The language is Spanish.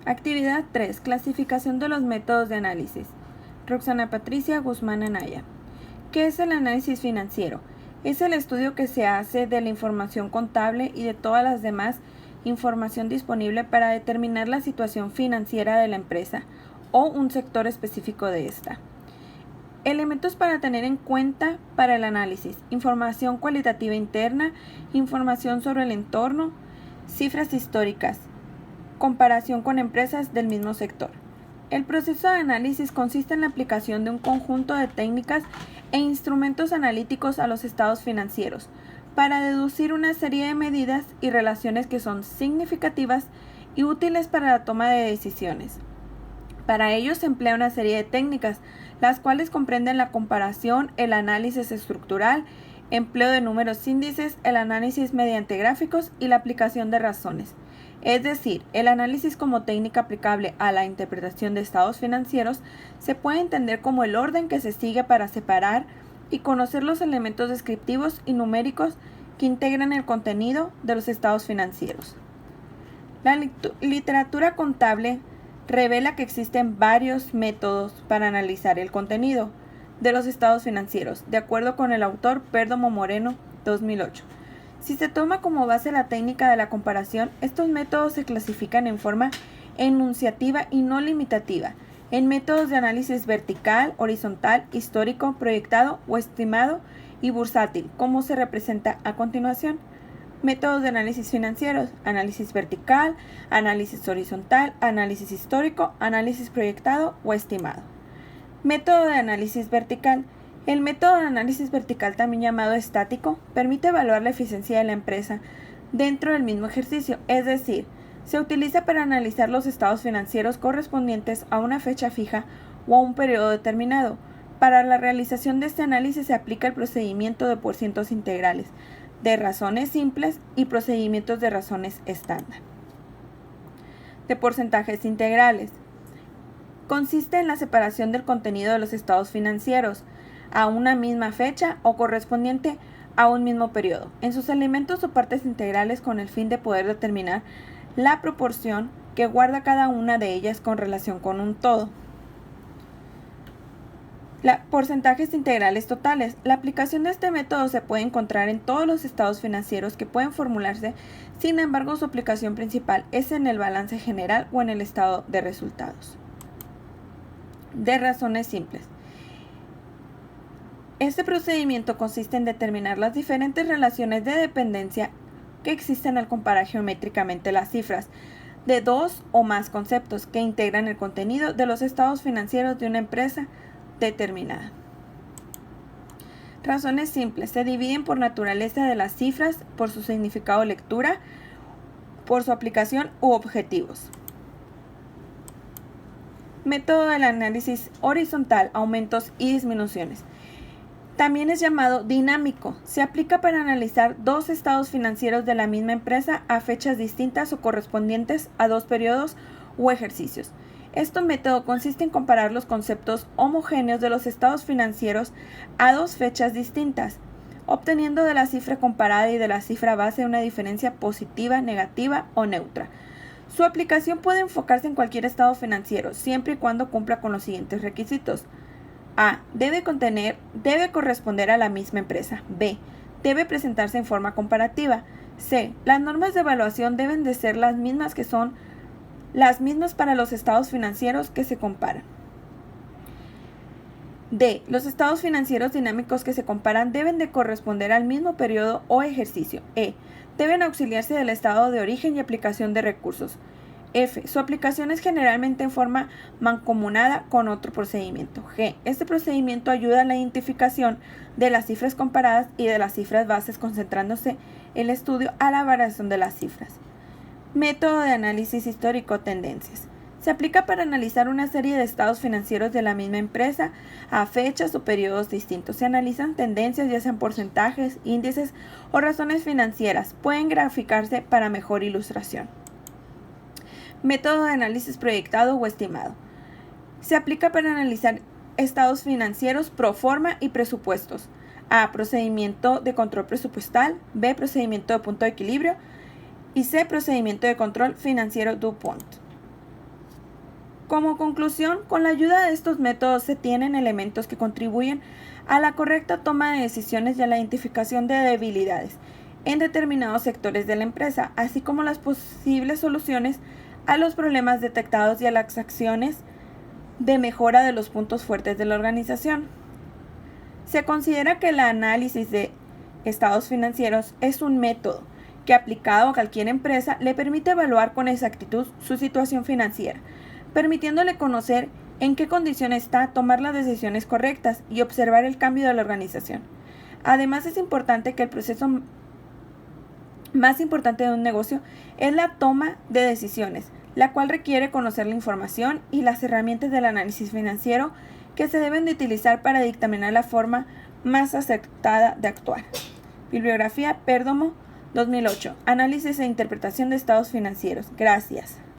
Actividad 3. Clasificación de los métodos de análisis. Roxana Patricia Guzmán Anaya. ¿Qué es el análisis financiero? Es el estudio que se hace de la información contable y de todas las demás información disponible para determinar la situación financiera de la empresa o un sector específico de esta. Elementos para tener en cuenta para el análisis: información cualitativa interna, información sobre el entorno, cifras históricas, comparación con empresas del mismo sector. El proceso de análisis consiste en la aplicación de un conjunto de técnicas e instrumentos analíticos a los estados financieros para deducir una serie de medidas y relaciones que son significativas y útiles para la toma de decisiones. Para ello se emplea una serie de técnicas, las cuales comprenden la comparación, el análisis estructural, empleo de números índices, el análisis mediante gráficos y la aplicación de razones. Es decir, el análisis como técnica aplicable a la interpretación de estados financieros se puede entender como el orden que se sigue para separar y conocer los elementos descriptivos y numéricos que integran el contenido de los estados financieros. La literatura contable revela que existen varios métodos para analizar el contenido de los estados financieros, de acuerdo con el autor Perdomo Moreno, 2008. Si se toma como base la técnica de la comparación, estos métodos se clasifican en forma enunciativa y no limitativa, en métodos de análisis vertical, horizontal, histórico, proyectado o estimado y bursátil, como se representa a continuación. Métodos de análisis financieros: análisis vertical, análisis horizontal, análisis histórico, análisis proyectado o estimado. Método de análisis vertical. El método de análisis vertical, también llamado estático, permite evaluar la eficiencia de la empresa dentro del mismo ejercicio, es decir, se utiliza para analizar los estados financieros correspondientes a una fecha fija o a un periodo determinado. Para la realización de este análisis se aplica el procedimiento de porcientos integrales, de razones simples y procedimientos de razones estándar. De porcentajes integrales. Consiste en la separación del contenido de los estados financieros a una misma fecha o correspondiente a un mismo periodo, en sus elementos o partes integrales, con el fin de poder determinar la proporción que guarda cada una de ellas con relación con un todo. Porcentajes integrales totales. La aplicación de este método se puede encontrar en todos los estados financieros que pueden formularse, sin embargo su aplicación principal es en el balance general o en el estado de resultados. De razones simples. Este procedimiento consiste en determinar las diferentes relaciones de dependencia que existen al comparar geométricamente las cifras de dos o más conceptos que integran el contenido de los estados financieros de una empresa determinada. Razones simples. Se dividen por naturaleza de las cifras, por su significado o lectura, por su aplicación u objetivos. Método del análisis horizontal: aumentos y disminuciones. También es llamado dinámico. Se aplica para analizar dos estados financieros de la misma empresa a fechas distintas o correspondientes a dos periodos o ejercicios. Este método consiste en comparar los conceptos homogéneos de los estados financieros a dos fechas distintas, obteniendo de la cifra comparada y de la cifra base una diferencia positiva, negativa o neutra. Su aplicación puede enfocarse en cualquier estado financiero, siempre y cuando cumpla con los siguientes requisitos. A. Debe corresponder a la misma empresa. B. Debe presentarse en forma comparativa. C. Las normas de evaluación deben de ser las mismas para los estados financieros que se comparan. D. Los estados financieros dinámicos que se comparan deben de corresponder al mismo periodo o ejercicio. E. Deben auxiliarse del estado de origen y aplicación de recursos. F. Su aplicación es generalmente en forma mancomunada con otro procedimiento. G. Este procedimiento ayuda a la identificación de las cifras comparadas y de las cifras bases, concentrándose el estudio a la variación de las cifras. Método de análisis histórico: tendencias. Se aplica para analizar una serie de estados financieros de la misma empresa a fechas o periodos distintos. Se analizan tendencias, ya sean porcentajes, índices o razones financieras. Pueden graficarse para mejor ilustración. Método de análisis proyectado o estimado. Se aplica para analizar estados financieros pro forma y presupuestos. A. Procedimiento de control presupuestal. B. Procedimiento de punto de equilibrio. Y C. Procedimiento de control financiero DuPont. Como conclusión, con la ayuda de estos métodos se tienen elementos que contribuyen a la correcta toma de decisiones y a la identificación de debilidades en determinados sectores de la empresa, así como las posibles soluciones a los problemas detectados y a las acciones de mejora de los puntos fuertes de la organización. Se considera que el análisis de estados financieros es un método que, aplicado a cualquier empresa, le permite evaluar con exactitud su situación financiera, permitiéndole conocer en qué condición está, tomar las decisiones correctas y observar el cambio de la organización. Además, es importante que el proceso más importante de un negocio es la toma de decisiones, la cual requiere conocer la información y las herramientas del análisis financiero que se deben de utilizar para dictaminar la forma más acertada de actuar. Bibliografía Perdomo, 2008. Análisis e interpretación de estados financieros. Gracias.